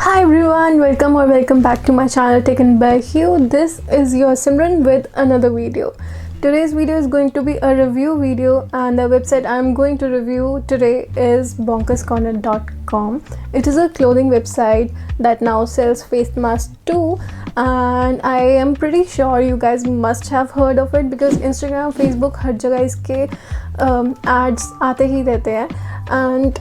Hi everyone, welcome back to my channel Taken by You. This is your Simran with another video. Today's video is going to be a review video, and the website I'm going to review today is bonkerscorner.com. It is a clothing website that now sells face masks too, and I am pretty sure you guys must have heard of it because Instagram, Facebook हर जगह इसके ads आते ही रहते हैं. And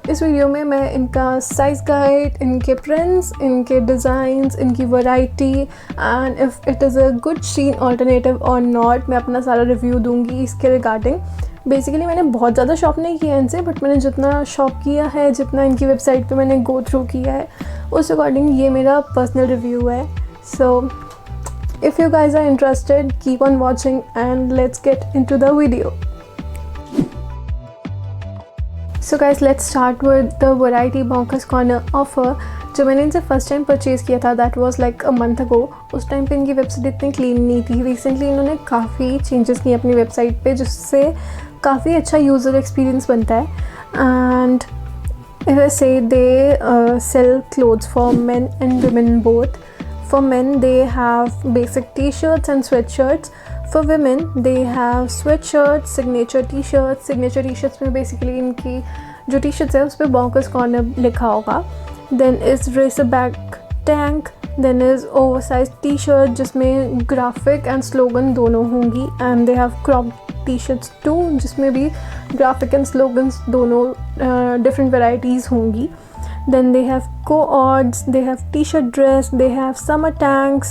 इस video में मैं इनका size guide, इनके प्रिंट्स, इनके डिज़ाइंस, इनकी variety and if it is a good sheen alternative और नॉट, मैं अपना सारा रिव्यू दूंगी इसके रिगार्डिंग. बेसिकली मैंने बहुत ज़्यादा शॉप नहीं किया इनसे, बट मैंने जितना शॉप किया है, जितना इनकी वेबसाइट पे मैंने गो थ्रू किया है, उस अकॉर्डिंग ये मेरा पर्सनल रिव्यू है. So if you guys are interested, keep on watching and let's get into the video. So guys, let's start with the variety bonkers corner offer. जो मैंने इनसे फर्स्ट टाइम परचेज़ किया था that was like a month ago. उस time पे इनकी website इतनी clean नहीं थी. रिसेंटली इन्होंने काफ़ी चेंजेस किए अपनी वेबसाइट पे, जिससे काफ़ी अच्छा यूज़र एक्सपीरियंस बनता है. एंड इफ आई से they sell clothes for main and women both. For men, they have basic t-shirts and sweatshirts. For women, they have sweatshirts, signature t-shirts. Signature t-shirts में basically इनकी जो t-shirts है उस पर Bonkers Corner लिखा होगा. Then is racerback tank. Then is oversized t-shirt जिसमें graphic and slogan दोनों होंगी. And they have cropped t-shirts too जिसमें भी graphic and slogans दोनों different varieties होंगी. Then they have co-ords, they have t-shirt dress, they have summer tanks,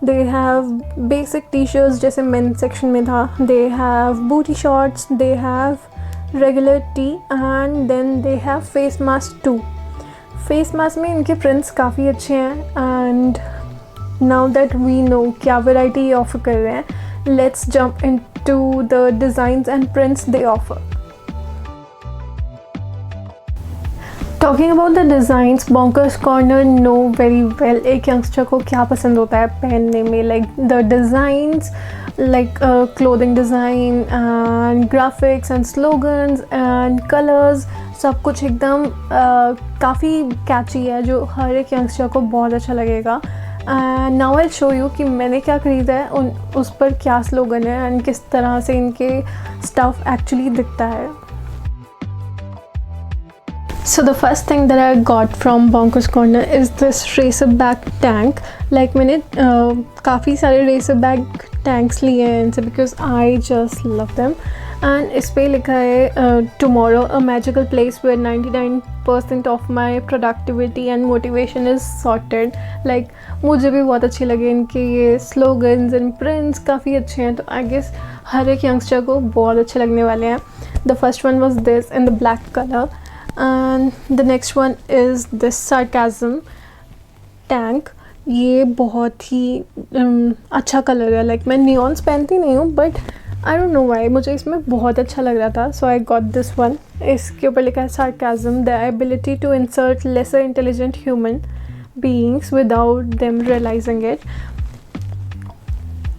they have basic t-shirts जैसे men's section में था. They have booty shorts, they have regular tee, and then they have face mask too. Face mask में इनके prints काफ़ी अच्छे हैं. And now that we know क्या variety ये offer कर रहे हैं, let's jump into the designs and prints they offer. Talking about the designs, bonkers corner know very well एक यंगस्टर को क्या पसंद होता है पहनने में. Like the designs, like clothing design and graphics and slogans and colours, सब कुछ एकदम काफ़ी कैची है जो हर एक यंगस्टर को बहुत अच्छा लगेगा. And now I show you कि मैंने क्या ख़रीदा है, उस पर क्या स्लोगन है एंड किस तरह से इनके स्टफ़ एक्चुअली दिखता है. So the first thing that I got from Bonkers Corner is this racerback tank. Like मैंने काफ़ी सारे racerback tanks लिए हैं इनसे because I just love them. And इस पे लिखा है tomorrow a magical place where 99% of my productivity and motivation is sorted. Like मुझे भी बहुत अच्छी लगे इनके ये slogans and prints, काफ़ी अच्छे हैं. तो I guess हर एक youngster को बहुत अच्छे लगने वाले हैं. The first one was this in the black color. And the next one is this sarcasm tank. ये बहुत ही अच्छा कलर है. लाइक मैं नियॉन्स पहनती नहीं हूँ, but I don't know why मुझे इसमें बहुत अच्छा लग रहा था, सो आई गॉट दिस वन. इसके ऊपर लिखा है sarcasm, the ability to insert lesser intelligent human beings without them realizing it.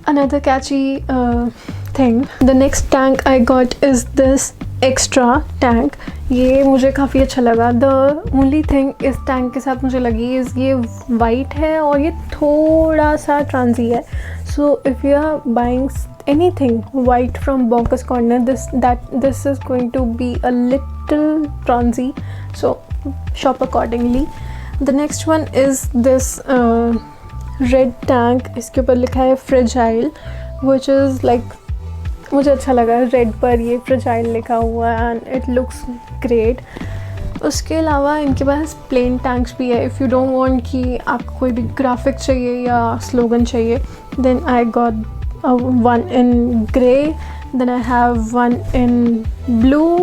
Another catchy thing. The next tank I got is this extra tank. ये मुझे काफ़ी अच्छा लगा. द ओनली थिंग इस टैंक के साथ मुझे लगी इज़ ये वाइट है और ये थोड़ा सा ट्रांजी है. So if you are buying anything white from Bonkers Corner, this is going to be a little transy, so shop accordingly. The next one is this red tank. इसके ऊपर लिखा है फ्रेजाइल, विच इज़ लाइक मुझे अच्छा लगा red पर ये fragile लिखा हुआ है एंड इट लुक्स ग्रेट. उसके अलावा इनके पास प्लेन टैंक्स भी है. इफ़ यू डोंट वांट कि आपको कोई भी ग्राफिक चाहिए या स्लोगन चाहिए, then I got one in grey, then I have one in blue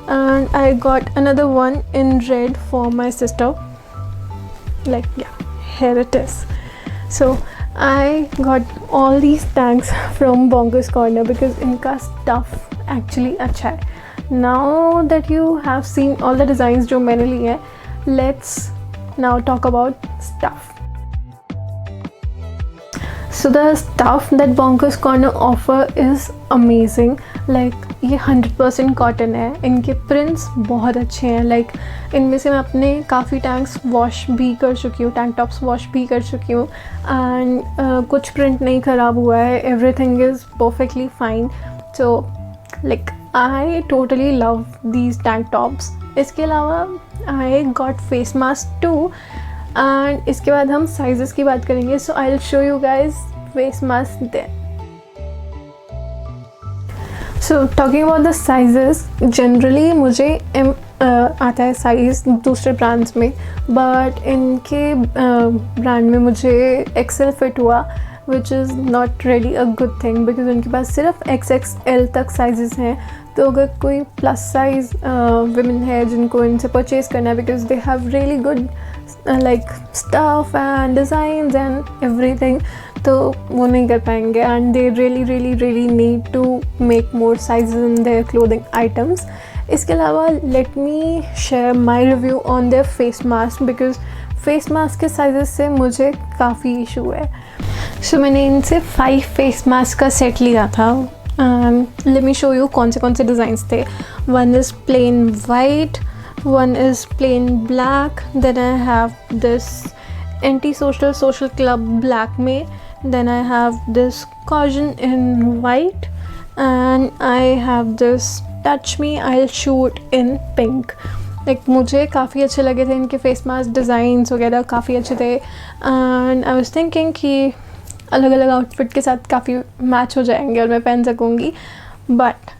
and I got another one in red for my sister. Like yeah here it is. So I got all these tanks from Bonkers Corner because इनका stuff actually अच्छा है. Now that you have seen all the designs जो मैंने लिए हैं, let's now talk about stuff. So the stuff that Bonkers Corner offer is amazing. Like ये 100% cotton है. इनके प्रिंट्स बहुत अच्छे हैं. लाइक इनमें से मैं अपने काफ़ी टैंक्स वॉश भी कर चुकी हूँ, टैंक टॉप्स वॉश भी कर चुकी हूँ. एंड कुछ प्रिंट नहीं ख़राब हुआ है. Everything is perfectly fine. So like I totally love these tank tops. इसके अलावा I got face mask too. And इसके बाद हम साइज़ेस की बात करेंगे. So I will show you guys face mask there. So talking about the sizes, generally मुझे आता है साइज़ दूसरे ब्रांड्स में, बट इनके ब्रांड में मुझे एक्सेल फिट हुआ, which is not really a good thing, because उनके पास सिर्फ XXL तक साइज़ेस हैं. तो अगर कोई प्लस साइज़ वुमेन है जिनको इनसे परचेज़ करना है, because they have really good like stuff and designs and everything, तो वो नहीं कर पाएंगे. and they really need to make more sizes in their clothing items. इसके अलावा let me share my review on their face mask, because face mask के sizes से मुझे काफ़ी issue है. so मैंने इनसे 5 face mask का set लिया था. let me show you कौन से डिज़ाइंस थे. one is plain white, one is plain black, then I have this anti-social social club black में, then I have this caution in white, and I have this touch me I'll shoot in pink. like मुझे काफ़ी अच्छे लगे थे इनके face mask designs वगैरह, काफ़ी अच्छे थे. एंड आई वाज थिंकिंग कि अलग अलग आउटफिट के साथ काफ़ी मैच हो जाएंगे और मैं पहन सकूँगी. बट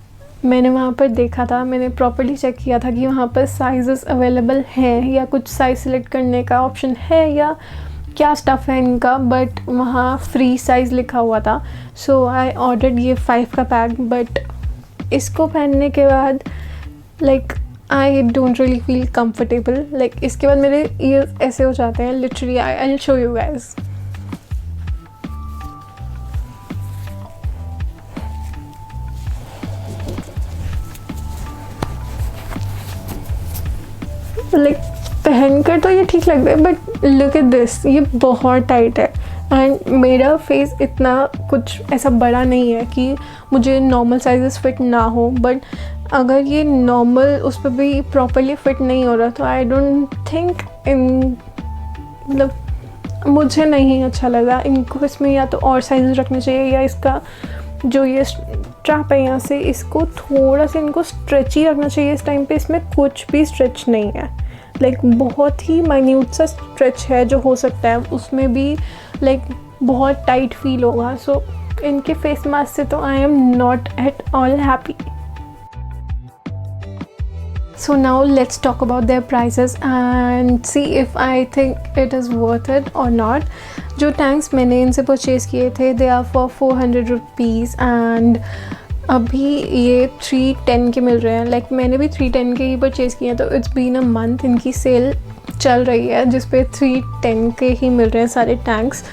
मैंने वहाँ पर देखा था, मैंने प्रॉपर्ली चेक किया था कि वहाँ पर साइज़ेस अवेलेबल हैं या कुछ साइज़ सिलेक्ट करने का ऑप्शन है या क्या स्टफ़ है इनका, बट वहाँ फ्री साइज़ लिखा हुआ था. सो आई ऑर्डर्ड ये 5 का पैक. बट इसको पहनने के बाद like I don't really feel comfortable. Like इसके बाद मेरे ईयर्स ऐसे हो जाते हैं literally. I will show you guys. Like पहनकर तो ये ठीक लग रहा है, बट लुक एट दिस, ये बहुत टाइट है. एंड मेरा फेस इतना कुछ ऐसा बड़ा नहीं है कि मुझे नॉर्मल साइजेस फिट ना हो. बट अगर ये नॉर्मल उस पर भी प्रॉपरली फिट नहीं हो रहा, तो आई डोंट थिंक मतलब मुझे नहीं अच्छा लगा. इनको इसमें या तो और साइज़ रखने चाहिए, या इसका जो ये स्ट्रैप है यहाँ से, इसको थोड़ा सा इनको स्ट्रेची रखना चाहिए. इस टाइम पे इसमें कुछ भी स्ट्रेच नहीं है. लाइक बहुत ही माइन्यूट सा स्ट्रेच है जो हो सकता है, उसमें भी लाइक बहुत टाइट फील होगा. सो इनके फेस मास्क से तो I am not at all happy. So now let's talk about their prices and see if I think it is worth it or not. जो टैंक्स मैंने इनसे परचेज़ किए थे, they are for 400 rupees and अभी ये 310 के मिल रहे हैं. लाइक मैंने भी 310 के ही परचेज़ किए हैं. तो इट्स बीन अ मंथ इनकी सेल चल रही है जिस पे 310 के ही मिल रहे हैं सारे tanks.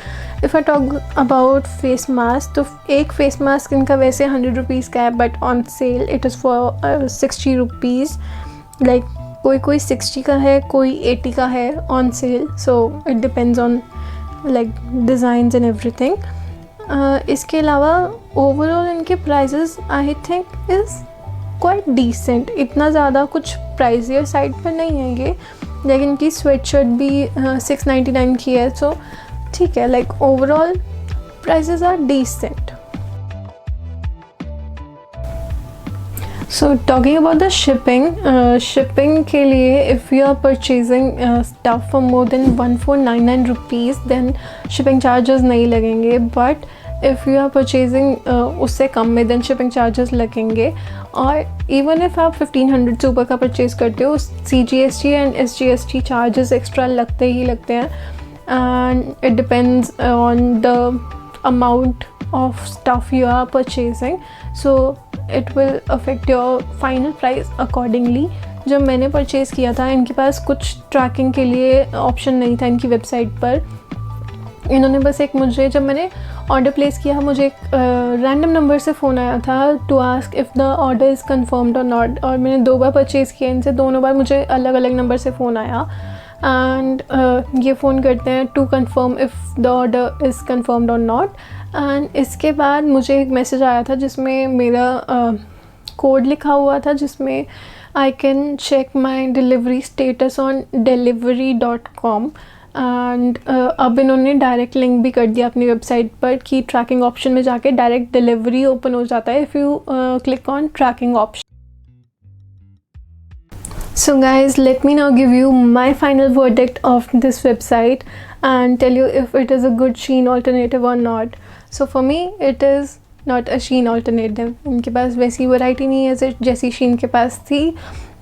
If I talk about face mask, तो एक फेस मास्क इनका वैसे 100 रुपीज़ का है, but on sale it is for 60 rupees. Like कोई 60 का है, कोई 80 का है on sale. So it depends on like designs and everything. इसके अलावा ओवरऑल इनके prices I think is quite decent. इतना ज़्यादा कुछ प्राइसियर साइड पर नहीं है ये. लेकिन इनकी स्वेटशर्ट भी 699 की है. सो ठीक है. Like overall prices are decent. So talking about the shipping के लिए if you are purchasing stuff for more than 1499 rupees then shipping charges नहीं लगेंगे. But if you are purchasing उससे कम में देन शिपिंग चार्जेस लगेंगे. और इवन इफ़ आप 1500 से ऊपर का परचेज़ करते हो, CGST and SGST charges extra लगते ही लगते हैं. And it depends on the amount of stuff you are purchasing. So it will affect your final price accordingly. जब मैंने परचेज़ किया था, इनके पास कुछ ट्रैकिंग के लिए ऑप्शन नहीं था इनकी वेबसाइट पर. इन्होंने बस एक मुझे, जब मैंने ऑर्डर प्लेस किया, मुझे एक रैंडम नंबर से फ़ोन आया था to ask if the order is confirmed और नॉट. और मैंने 2 बार परचेज़ किया इनसे, दोनों बार मुझे अलग अलग नंबर से फ़ोन आया. एंड ये फ़ोन करते हैं to confirm if the order is confirmed और नॉट। एंड इसके बाद मुझे एक मैसेज आया था जिसमें मेरा कोड लिखा हुआ था, जिसमें I can check my delivery status on delivery.com। And अब इन्होंने डायरेक्ट लिंक भी कर दिया अपनी वेबसाइट पर कि ट्रैकिंग ऑप्शन में जाके डायरेक्ट डिलीवरी ओपन हो जाता है if you click on tracking option. So guys, let me now give you my final verdict of this website and tell you if it is a good Shein alternative or not. So for me, it is not a Shein alternative. इनके पास वैसी variety नहीं है जैसी Shein के पास थी।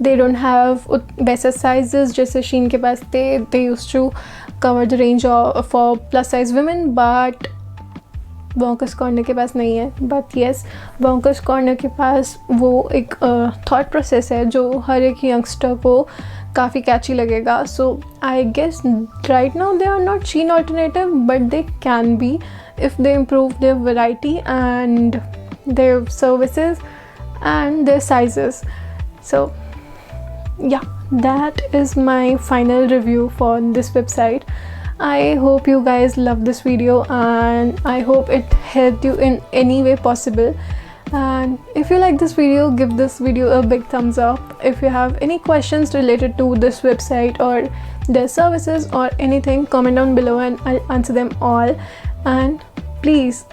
They don't have वैसे sizes जैसे Shein के पास थे। They used to cover the range for plus size women, but Bonkers Corner के पास नहीं है। बट येस, Bonkers Corner के पास वो एक थॉट प्रोसेस है जो हर एक यंगस्टर को काफ़ी कैची लगेगा। So I guess right now they are not Shein alternative, but they can be if they improve their variety and their services and their sizes. So yeah, that is my final review for this website. I hope you guys love this video and I hope it helped you in any way possible. And if you like this video, give this video a big thumbs up. If you have any questions related to this website or their services or anything, comment down below and I'll answer them all. And please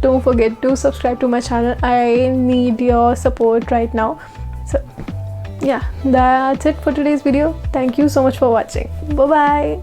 don't forget to subscribe to my channel. I need your support right now. So yeah, that's it for today's video. Thank you so much for watching. Bye bye.